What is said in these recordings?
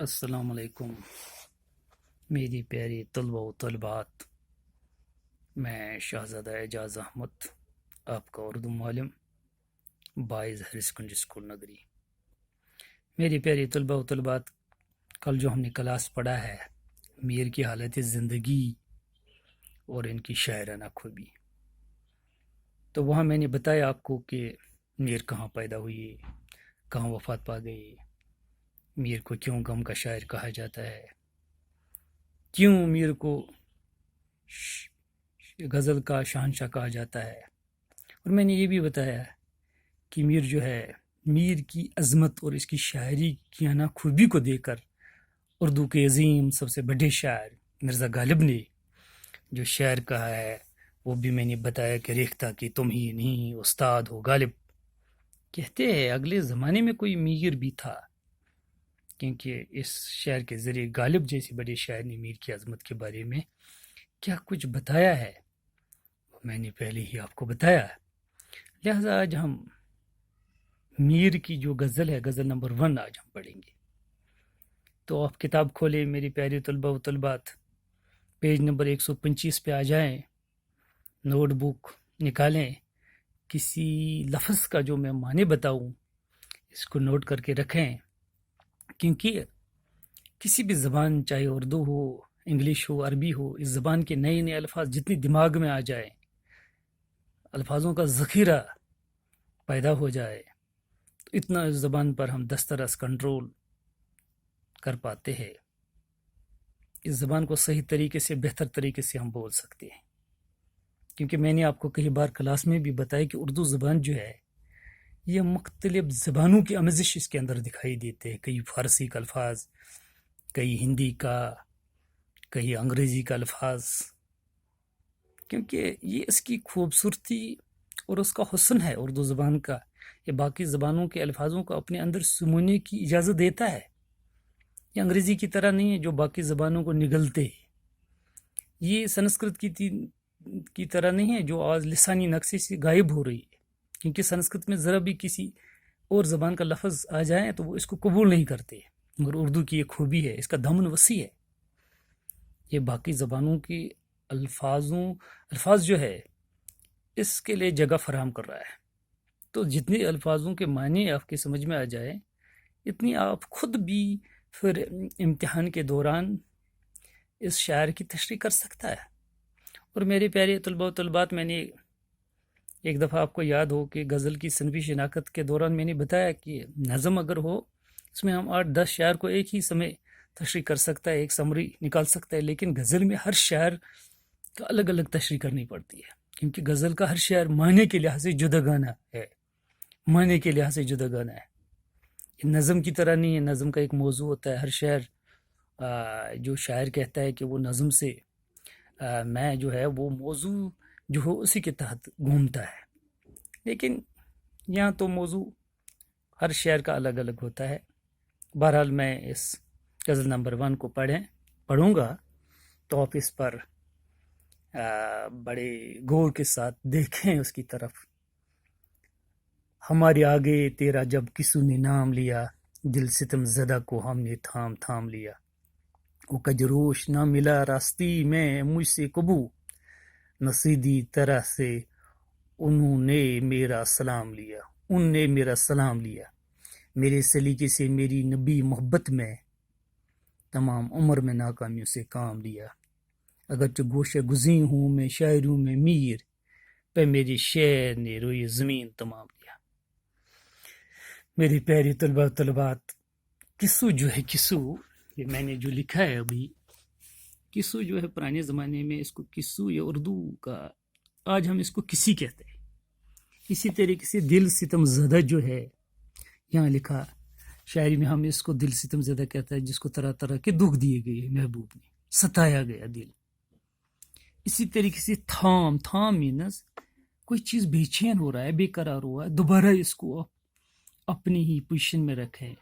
السلام علیکم میری پیاری طلبہ و طلبات، میں شہزادہ اعجاز احمد، آپ کا اردو معلم، بائز ہایر سیکنڈری اسکول نگری۔ میری پیاری طلبہ و طلبات، کل جو ہم نے کلاس پڑھا ہے میر کی حالت زندگی اور ان کی شاعرانہ خوبی، تو وہاں میں نے بتایا آپ کو کہ میر کہاں پیدا ہوئی، کہاں وفات پا گئی، میر کو کیوں غم کا شاعر کہا جاتا ہے، کیوں میر کو غزل کا شہنشاہ کہا جاتا ہے، اور میں نے یہ بھی بتایا کہ میر جو ہے، میر کی عظمت اور اس کی شاعری کی نا خوبی کو دیکھ کر اردو کے عظیم سب سے بڑے شاعر مرزا غالب نے جو شعر کہا ہے وہ بھی میں نے بتایا کہ ریختہ کہ تم ہی نہیں استاد ہو غالب۔ کہتے ہیں اگلے زمانے میں کوئی میر بھی تھا، کیونکہ اس شعر کے ذریعے غالب جیسے بڑے شاعر نے میر کی عظمت کے بارے میں کیا کچھ بتایا ہے وہ میں نے پہلے ہی آپ کو بتایا ہے۔ لہذا آج ہم میر کی جو غزل ہے، غزل نمبر 1 آج ہم پڑھیں گے۔ تو آپ کتاب کھولیں میری پیاری طلبہ و طلبات، پیج نمبر 125 پہ آ جائیں، نوٹ بک نکالیں، کسی لفظ کا جو میں معنی بتاؤں اس کو نوٹ کر کے رکھیں، کیونکہ کسی بھی زبان، چاہے اردو ہو، انگلش ہو، عربی ہو، اس زبان کے نئے نئے الفاظ جتنی دماغ میں آ جائیں، الفاظوں کا ذخیرہ پیدا ہو جائے، تو اتنا اس زبان پر ہم دسترس کنٹرول کر پاتے ہیں، اس زبان کو صحیح طریقے سے، بہتر طریقے سے ہم بول سکتے ہیں۔ کیونکہ میں نے آپ کو کئی بار کلاس میں بھی بتایا کہ اردو زبان جو ہے یہ مختلف زبانوں کی آمیزش اس کے اندر دکھائی دیتے ہیں، کئی فارسی کا الفاظ، کئی ہندی کا، کئی انگریزی کا الفاظ، کیونکہ یہ اس کی خوبصورتی اور اس کا حسن ہے اردو زبان کا، یہ باقی زبانوں کے الفاظوں کو اپنے اندر سمونے کی اجازت دیتا ہے، یہ انگریزی کی طرح نہیں ہے جو باقی زبانوں کو نگلتے ہے، یہ سنسکرت کی طرح نہیں ہے جو آج لسانی نقشے سے غائب ہو رہی ہے، کیونکہ سنسکرت میں ذرا بھی کسی اور زبان کا لفظ آ جائے تو وہ اس کو قبول نہیں کرتے، مگر اردو کی یہ خوبی ہے، اس کا دامن وسیع ہے، یہ باقی زبانوں کی الفاظ جو ہے اس کے لیے جگہ فراہم کر رہا ہے، تو جتنے الفاظوں کے معنی آپ کے سمجھ میں آ جائے اتنی آپ خود بھی پھر امتحان کے دوران اس شاعر کی تشریح کر سکتا ہے۔ اور میرے پیارے طلبہ و طلبات، میں نے ایک دفعہ آپ کو یاد ہو کہ غزل کی صنفی شناخت کے دوران میں نے بتایا کہ نظم اگر ہو اس میں ہم 8-10 شاعر کو ایک ہی سمے تشریح کر سکتا ہے، ایک سمری نکال سکتا ہے، لیکن غزل میں ہر شاعر کا الگ الگ تشریح کرنی پڑتی ہے، کیونکہ غزل کا ہر شاعر معنی کے لحاظ سے جدا گانا ہے، معنی کے لحاظ سے جدا گانا ہے، یہ نظم کی طرح نہیں ہے، نظم کا ایک موضوع ہوتا ہے، ہر شاعر جو شاعر کہتا ہے کہ وہ نظم سے میں جو ہے وہ موضوع جو ہو اسی کے تحت گھومتا ہے، لیکن یہاں تو موضوع ہر شعر کا الگ الگ ہوتا ہے۔ بہرحال میں اس غزل نمبر 1 کو پڑھوں گا تو آپ اس پر بڑے غور کے ساتھ دیکھیں اس کی طرف۔ ہمارے آگے تیرا جب کسو نے نام لیا، دل ستم زدہ کو ہم نے تھام تھام لیا، وہ کجروش نہ ملا راستی میں مجھ سے کبو، نصیدی طرح سے انہوں نے میرا سلام لیا، میرے سلیقے سے میری نبی محبت میں تمام عمر میں ناکامیوں سے کام لیا، اگرچہ گوشہ گزیں ہوں میں شاعروں میں میر، پہ میری شعر نے روئی زمین تمام لیا۔ میری پیاری طلبہ طلبات، کسو جو ہے، کسو یہ میں نے جو لکھا ہے ابھی، کسو جو ہے پرانے زمانے میں اس کو کسو یا اردو کا، آج ہم اس کو کسی کہتے ہیں، اسی طریقے سے دل ستم زدہ جو ہے یہاں لکھا، شاعری میں ہم اس کو دل ستم زدہ کہتا ہے جس کو طرح طرح کے دکھ دیے گئے محبوب نے، ستایا گیا دل۔ اسی طریقے سے تھام مینس کوئی چیز بے چین ہو رہا ہے، بے قرار ہوا ہے، دوبارہ اس کو اپنی ہی پوزیشن میں رکھیں،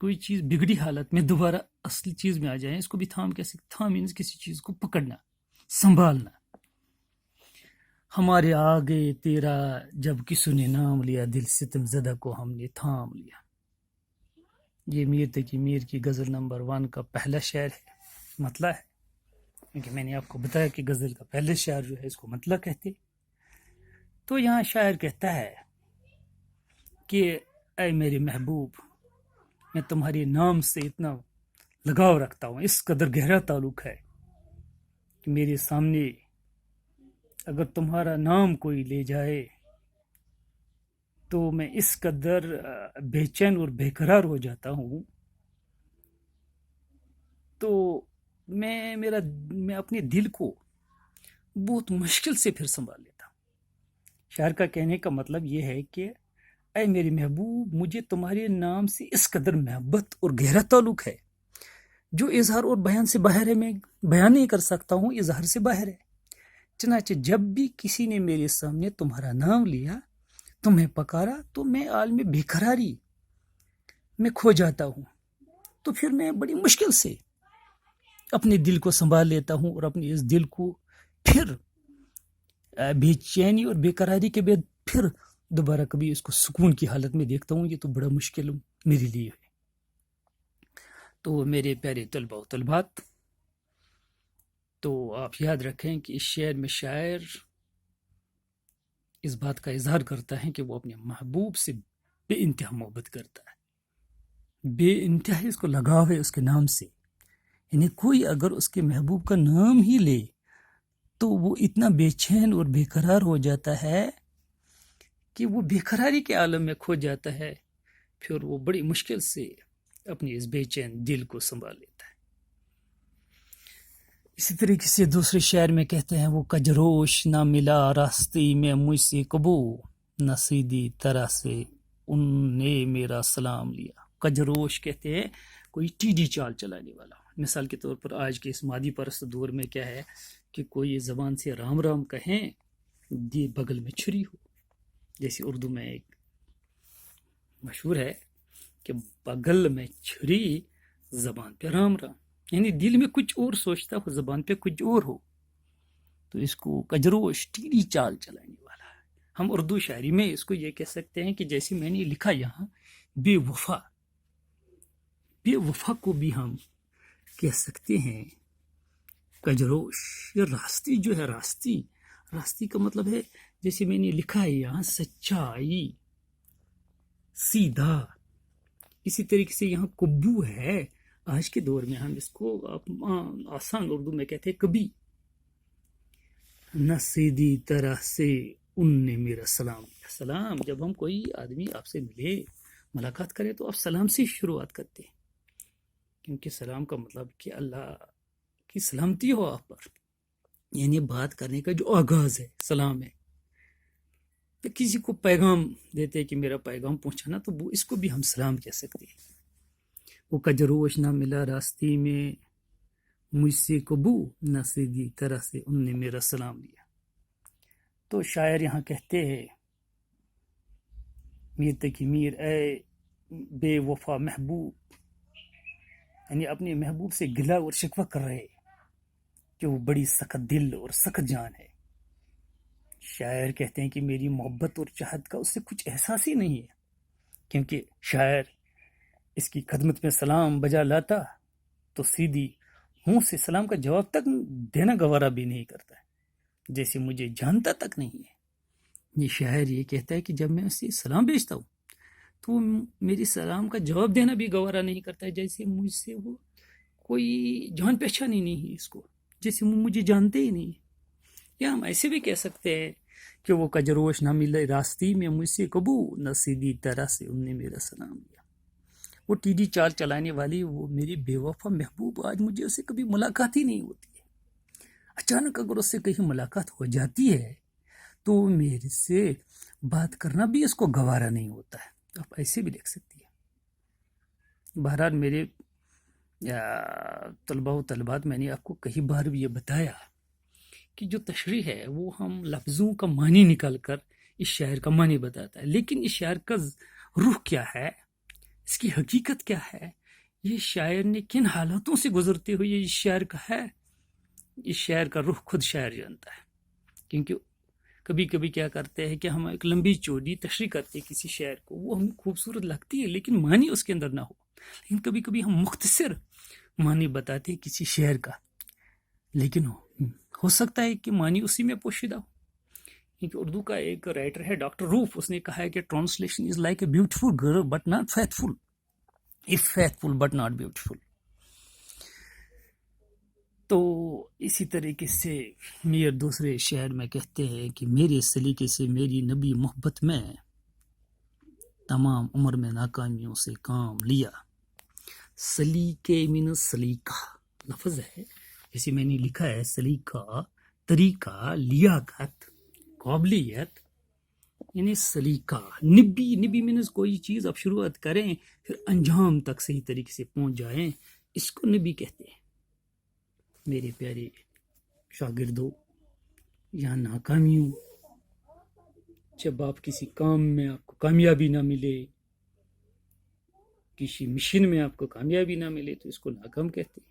کوئی چیز بگڑی حالت میں دوبارہ اصلی چیز میں آ جائیں، اس کو بھی تھام کہہ سکتے۔ تھام مینس کسی چیز کو پکڑنا، سنبھالنا۔ ہمارے آگے تیرا جب کسی نے نام لیا، دل ستم زدہ کو ہم نے تھام لیا۔ یہ میر تقی میر کی غزل نمبر 1 کا پہلا شعر ہے، مطلع ہے، کیونکہ میں نے آپ کو بتایا کہ غزل کا پہلا شعر جو ہے اس کو مطلع کہتے۔ تو یہاں شاعر کہتا ہے کہ اے میرے محبوب، میں تمہارے نام سے اتنا لگاؤ رکھتا ہوں، اس قدر گہرا تعلق ہے کہ میرے سامنے اگر تمہارا نام کوئی لے جائے تو میں اس قدر بے چین اور بے قرار ہو جاتا ہوں، تو میں اپنے دل کو بہت مشکل سے پھر سنبھال لیتا ہوں۔ شاعر کا کہنے کا مطلب یہ ہے کہ اے میری محبوب، مجھے تمہارے نام سے اس قدر محبت اور گہرا تعلق ہے جو اظہار اور بیان سے باہر ہے، میں بیان نہیں کر سکتا ہوں، اظہار سے باہر ہے۔ چنانچہ جب بھی کسی نے میرے سامنے تمہارا نام لیا، تمہیں پکارا، تو میں عالم بے قراری میں کھو جاتا ہوں، تو پھر میں بڑی مشکل سے اپنے دل کو سنبھال لیتا ہوں اور اپنے اس دل کو پھر بے چینی اور بے قراری کے بعد پھر دوبارہ کبھی اس کو سکون کی حالت میں دیکھتا ہوں۔ یہ تو بڑا مشکل میرے لیے ہے۔ تو میرے پیارے طلبہ و طالبات، تو آپ یاد رکھیں کہ اس شعر میں شاعر اس بات کا اظہار کرتا ہے کہ وہ اپنے محبوب سے بے انتہا محبت کرتا ہے، بے انتہا اس کو لگاؤ ہے اس کے نام سے۔ یعنی کوئی اگر اس کے محبوب کا نام ہی لے تو وہ اتنا بے چین اور بے قرار ہو جاتا ہے کہ وہ بے قراری کے عالم میں کھو جاتا ہے، پھر وہ بڑی مشکل سے اپنی اس بے چین دل کو سنبھال لیتا ہے۔ اسی طریقے سے دوسرے شعر میں کہتے ہیں وہ کجروش نہ ملا راستے میں مجھ سے کبو، نہ سیدھی طرح سے ان نے میرا سلام لیا۔ کجروش کہتے ہیں کوئی ٹیڑھی چال چلانے والا۔ مثال کے طور پر آج کے اس مادی پرست دور میں کیا ہے کہ کوئی زبان سے رام رام کہیں، دی بغل میں چھری ہو، جیسے اردو میں ایک مشہور ہے کہ بغل میں چھری، زبان پہ رام رام، یعنی دل میں کچھ اور سوچتا ہو، زبان پہ کچھ اور ہو، تو اس کو کجروش ٹیڑھی چال چلانے والا ہے۔ ہم اردو شاعری میں اس کو یہ کہہ سکتے ہیں کہ جیسے میں نے لکھا یہاں بے وفا، بے وفا کو بھی ہم کہہ سکتے ہیں کجروش۔ یہ راستی جو ہے، راستی کا مطلب ہے جیسے میں نے لکھا ہے یہاں سچائی، سیدھا۔ اسی طریقے سے یہاں کبو ہے، آج کے دور میں ہم اس کو آسان اردو میں کہتے ہیں کبھی۔ نہ سیدھی طرح سے ان نے میرا سلام لیا۔ سلام، جب ہم کوئی آدمی آپ سے ملے، ملاقات کرے، تو آپ سلام سے شروعات کرتے ہیں، کیونکہ سلام کا مطلب کہ اللہ کی سلامتی ہو آپ پر، یعنی بات کرنے کا جو آغاز ہے سلام ہے۔ تو کسی کو پیغام دیتے کہ میرا پیغام پہنچانا، تو وہ اس کو بھی ہم سلام کہہ سکتے ہیں۔ وہ کجروش نہ ملا راستے میں مجھ سے کبو، نہ سیدھی طرح سے ان نے میرا سلام لیا۔ تو شاعر یہاں کہتے ہیں میر تقی میر، اے بے وفا محبوب، یعنی اپنے محبوب سے گلہ اور شکوہ کر رہے کہ وہ بڑی سخت دل اور سخت جان ہے۔ شاعر کہتے ہیں کہ میری محبت اور چاہت کا اس سے کچھ احساس ہی نہیں ہے، کیونکہ شاعر اس کی خدمت میں سلام بجا لاتا تو سیدھی منہ سے سلام کا جواب تک دینا گوارا بھی نہیں کرتا ہے، جیسے مجھے جانتا تک نہیں ہے۔ یہ شاعر یہ کہتا ہے کہ جب میں اسے سلام بھیجتا ہوں تو وہ میری سلام کا جواب دینا بھی گوارا نہیں کرتا ہے، جیسے مجھ سے وہ کوئی جان پہچان ہی نہیں ہے اس کو، جیسے وہ مجھے جانتے ہی نہیں۔ یا ہم ایسے بھی کہہ سکتے ہیں کہ وہ کجروش نہ ملے راستی میں مجھ سے کبو، نہ سیدھی طرح سے ان نے میرا سلام لیا۔ وہ ٹیڑھی چال چلانے والی، وہ میری بے وفا محبوب، آج مجھے اسے کبھی ملاقات ہی نہیں ہوتی ہے۔ اچانک اگر اس سے کہیں ملاقات ہو جاتی ہے تو میرے سے بات کرنا بھی اس کو گوارا نہیں ہوتا ہے۔ آپ ایسے بھی دیکھ سکتی ہیں۔ بہرحال میرے طلبہ و طالبات، میں نے آپ کو کئی بار بھی یہ بتایا کہ جو تشریح ہے وہ ہم لفظوں کا معنی نکال کر اس شعر کا معنی بتاتا ہے، لیکن اس شعر کا روح کیا ہے، اس کی حقیقت کیا ہے، یہ شاعر نے کن حالاتوں سے گزرتے ہوئے یہ شعر کا ہے، اس شعر کا روح خود شاعر جانتا ہے۔ کیونکہ کبھی کبھی کیا کرتے ہیں کہ ہم ایک لمبی چوڑی تشریح کرتے ہیں کسی شعر کو، وہ ہمیں خوبصورت لگتی ہے لیکن معنی اس کے اندر نہ ہو، لیکن کبھی کبھی ہم مختصر معنی بتاتے ہیں کسی شعر کا، لیکن ہو سکتا ہے کہ معنی اسی میں پوشیدہ ہو. کیونکہ اردو کا ایک رائٹر ہے ڈاکٹر روف، اس نے کہا ہے کہ translation is like a beautiful girl but not faithful, if faithful but not beautiful. تو اسی طریقے سے میر دوسرے شعر میں کہتے ہیں کہ میرے سلیقے سے میری نبی محبت میں تمام عمر میں ناکامیوں سے کام لیا. سلیقے من سلیقہ لفظ ہے، جیسے میں نے لکھا ہے سلیقہ، طریقہ، لیاقت، قابلیت، یعنی سلیقہ. نبی مینز کوئی چیز آپ شروعات کریں پھر انجام تک صحیح طریقے سے پہنچ جائیں، اس کو نبی کہتے ہیں. میرے پیارے شاگردوں، یہاں ناکامیوں، جب آپ کسی کام میں آپ کو کامیابی نہ ملے، کسی مشن میں آپ کو کامیابی نہ ملے تو اس کو ناکام کہتے ہیں.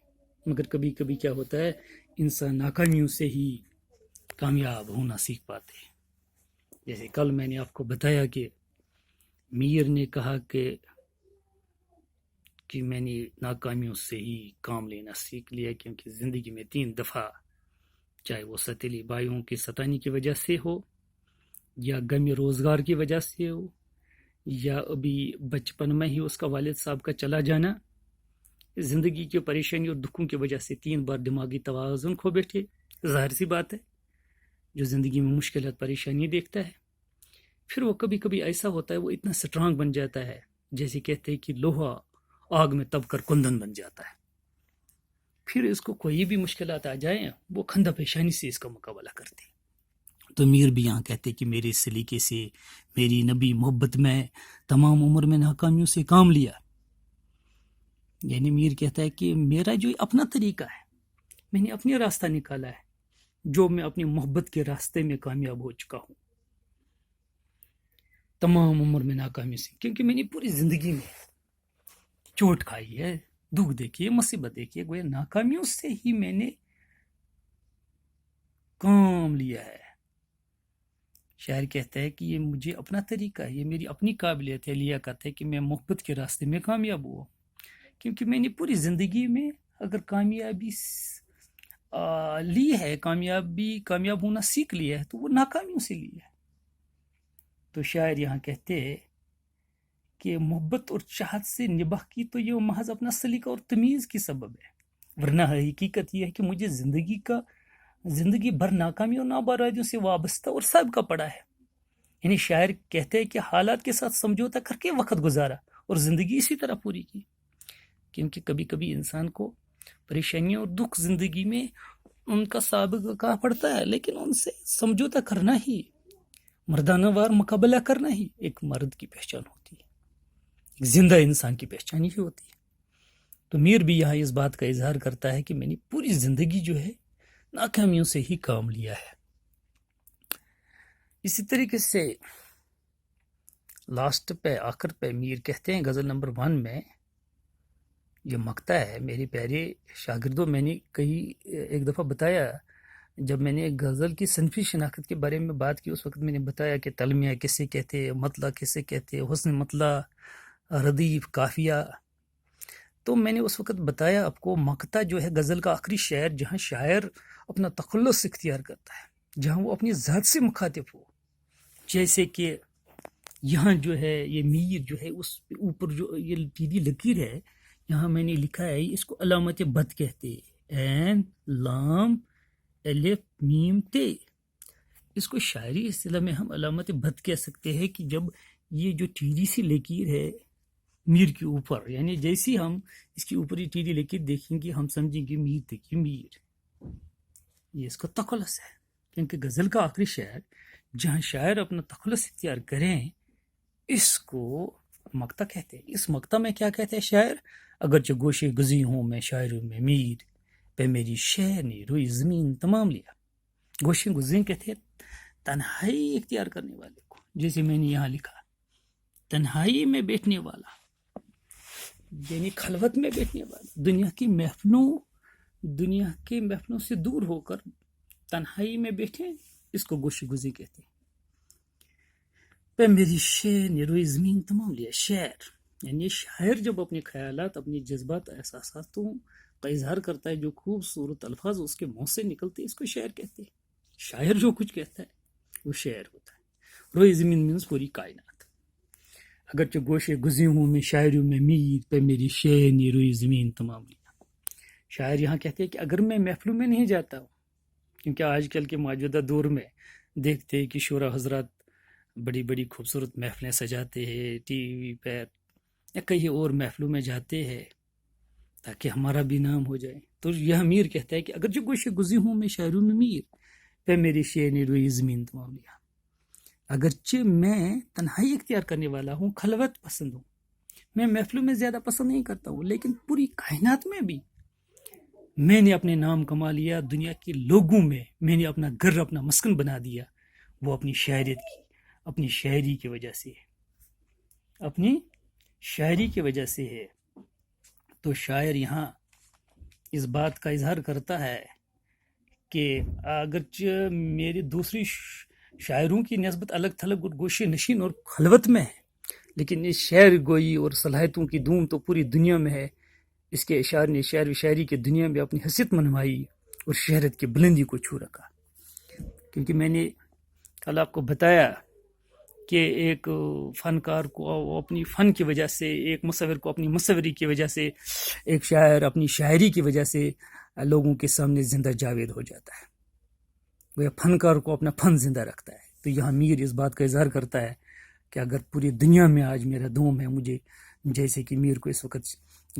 مگر کبھی کبھی کیا ہوتا ہے، انسان ناکامیوں سے ہی کامیاب ہونا سیکھ پاتے ہیں. جیسے کل میں نے آپ کو بتایا کہ میر نے کہا کہ میں نے ناکامیوں سے ہی کام لینا سیکھ لیا، کیونکہ زندگی میں 3 دفعہ، چاہے وہ ستیلی بائیوں کی ستانی کی وجہ سے ہو، یا غم روزگار کی وجہ سے ہو، یا ابھی بچپن میں ہی اس کا والد صاحب کا چلا جانا، زندگی کی پریشانی اور دکھوں کی وجہ سے 3 بار دماغی توازن کھو بیٹھے. ظاہر سی بات ہے، جو زندگی میں مشکلات پریشانی دیکھتا ہے، پھر وہ کبھی کبھی ایسا ہوتا ہے وہ اتنا سٹرانگ بن جاتا ہے، جیسے کہتے ہیں کہ لوہا آگ میں تب کر کندن بن جاتا ہے. پھر اس کو کوئی بھی مشکلات آ جائیں وہ کھندہ پیشانی سے اس کا مقابلہ کرتے. تو میر بھی یہاں کہتے کہ میرے سلیقے سے میری نبی محبت میں تمام عمر میں ناکامیوں سے کام لیا. یعنی میر کہتا ہے کہ میرا جو اپنا طریقہ ہے، میں نے اپنی راستہ نکالا ہے، جو میں اپنی محبت کے راستے میں کامیاب ہو چکا ہوں تمام عمر میں ناکامی سے، کیونکہ میں نے پوری زندگی میں چوٹ کھائی ہے، دکھ دیکھیے، مصیبت دیکھیے، گویا ناکامیوں سے ہی میں نے کام لیا ہے. شاعر کہتا ہے کہ یہ مجھے اپنا طریقہ ہے، یہ میری اپنی قابلیت ہے، لیاقت ہے کہ میں محبت کے راستے میں کامیاب ہوا، کیونکہ میں نے پوری زندگی میں اگر کامیابی لی ہے، کامیاب ہونا سیکھ لیا ہے، تو وہ ناکامیوں سے لی ہے. تو شاعر یہاں کہتے ہیں کہ محبت اور چاہت سے نباہ کی تو یہ محض اپنا سلیقہ اور تمیز کی سبب ہے، ورنہ حقیقت یہ ہے کہ مجھے زندگی بھر ناکامی اور نابرادیوں سے وابستہ اور سابقہ پڑا ہے. یعنی شاعر کہتے ہیں کہ حالات کے ساتھ سمجھوتا کر کے وقت گزارا اور زندگی اسی طرح پوری کی. کیونکہ کبھی کبھی انسان کو پریشانیوں اور دکھ زندگی میں ان کا سابقہ پڑتا ہے، لیکن ان سے سمجھوتا کرنا ہی، مردانہ وار مقابلہ کرنا ہی ایک مرد کی پہچان ہوتی ہے، ایک زندہ انسان کی پہچان ہی ہوتی ہے. تو میر بھی یہاں اس بات کا اظہار کرتا ہے کہ میں نے پوری زندگی جو ہے ناکامیوں سے ہی کام لیا ہے. اسی طریقے سے لاسٹ پہ آخر پہ میر کہتے ہیں غزل نمبر 1 میں، یہ مقطع ہے میرے پیارے شاگردوں، میں نے ایک دفعہ بتایا جب میں نے غزل کی صنفی شناخت کے بارے میں بات کی، اس وقت میں نے بتایا کہ تلمیہ کسے کہتے، مطلع کسے کہتے، حسن مطلع، ردیف، قافیہ. تو میں نے اس وقت بتایا آپ کو مقطع جو ہے غزل کا آخری شعر، جہاں شاعر اپنا تخلص اختیار کرتا ہے، جہاں وہ اپنی ذات سے مخاطب ہو. جیسے کہ یہاں جو ہے یہ میر جو ہے اس اوپر جو یہ ٹیڑھی لکیر ہے، یہاں میں نے لکھا ہے اس کو علامت بد کہتے، عین لام الف میم تے. اس کو شاعری اصطلاح میں ہم علامت بد کہہ سکتے ہیں کہ جب یہ جو ٹیڑھی سی لکیر ہے میر کے اوپر، یعنی جیسی ہم اس کے اوپر یہ ٹیڑھی لکیر دیکھیں گے ہم سمجھیں گے میر تھے کہ میر، یہ اس کا تخلص ہے. کیونکہ غزل کا آخری شعر جہاں شاعر اپنا تخلص اختیار کریں اس کو مقطع کہتے ہیں. اس مقطع میں کیا کہتے ہیں شاعر، اگرچہ گوشے گزی ہوں میں شاعروں میں میر، پہ میری شعر نے روئی زمین تمام لیا. گوشے گزی کہتے ہیں تنہائی اختیار کرنے والے کو، جیسے میں نے یہاں لکھا تنہائی میں بیٹھنے والا، یعنی خلوت میں بیٹھنے والا، دنیا کے محفلوں سے دور ہو کر تنہائی میں بیٹھے، اس کو گوشے گزی کہتے ہیں. پہ میری شعر نے روئی زمین تمام لیا. شعر یعنی شاعر جب اپنے خیالات، اپنی جذبات، احساساتوں کا اظہار کرتا ہے، جو خوبصورت الفاظ اس کے منہ سے نکلتے ہیں، اس کو شعر کہتے ہیں۔ شاعر جو کچھ کہتا ہے وہ شعر ہوتا ہے۔ روئے زمین مینس پوری کائنات۔ اگرچہ گوشے گزی ہوں میں شاعریوں میں میر پہ میری شعر نی روئی زمین تمام لیا۔ شاعر یہاں کہتے ہیں کہ اگر میں محفلوں میں نہیں جاتا ہوں، کیونکہ آج کل کے موجودہ دور میں دیکھتے ہیں کہ شعراء حضرات بڑی بڑی خوبصورت محفلیں سجاتے ہیں، ٹی وی پر یا کہیں اور محفلوں میں جاتے ہیں تاکہ ہمارا بھی نام ہو جائے۔ تو یہ میر کہتا ہے کہ اگر جو گوشے گزی ہوں میں شاعروں میں میر پہ میری شعر نی روئی زمین تمام لیا۔ اگرچہ میں تنہائی اختیار کرنے والا ہوں، خلوت پسند ہوں، میں محفلوں میں زیادہ پسند نہیں کرتا ہوں، لیکن پوری کائنات میں بھی میں نے اپنے نام کما لیا۔ دنیا کے لوگوں میں نے اپنا گھر، اپنا مسکن بنا دیا۔ وہ اپنی شاعریت کی، اپنی شاعری کی وجہ سے ہے، اپنی شاعری کی وجہ سے ہے۔ تو شاعر یہاں اس بات کا اظہار کرتا ہے کہ اگرچہ میری دوسری شاعروں کی نسبت الگ تھلگ اور گوشے نشین اور خلوت میں ہے، لیکن اس شعر گوئی اور صلاحیتوں کی دھوم تو پوری دنیا میں ہے۔ اس کے اشعار نے شعر و شاعری کے دنیا میں اپنی حیثیت منوائی اور شہرت کی بلندی کو چھو رکھا۔ کیونکہ میں نے کل آپ کو بتایا کہ ایک فنکار کو اپنی فن کی وجہ سے، ایک مصور کو اپنی مصوری کی وجہ سے، ایک شاعر اپنی شاعری کی وجہ سے لوگوں کے سامنے زندہ جاوید ہو جاتا ہے۔ وہ فنکار کو اپنا فن زندہ رکھتا ہے۔ تو یہاں میر اس بات کا اظہار کرتا ہے کہ اگر پوری دنیا میں آج میرا دوم ہے، مجھے جیسے کہ میر کو اس وقت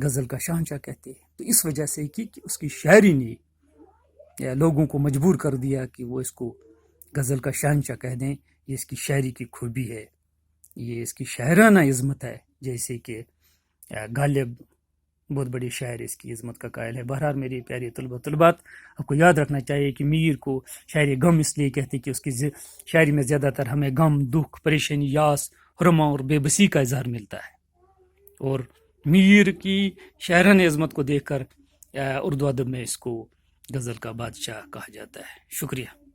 غزل کا شہنشاہ کہتے ہیں، تو اس وجہ سے کہ اس کی شاعری نے لوگوں کو مجبور کر دیا کہ وہ اس کو غزل کا شہنشاہ کہہ دیں۔ یہ اس کی شاعری کی خوبی ہے، یہ اس کی شاعرانہ عظمت ہے۔ جیسے کہ غالب بہت بڑی شاعر اس کی عظمت کا قائل ہے۔ بہرحال میری پیاری طلبہ طلبات، آپ کو یاد رکھنا چاہیے کہ میر کو شاعر غم اس لیے کہتے کہ اس کی شاعری میں زیادہ تر ہمیں غم، دکھ، پریشانی، یاس، حرما اور بے بسی کا اظہار ملتا ہے۔ اور میر کی شاعرانہ عظمت کو دیکھ کر اردو ادب میں اس کو غزل کا بادشاہ کہا جاتا ہے۔ شکریہ۔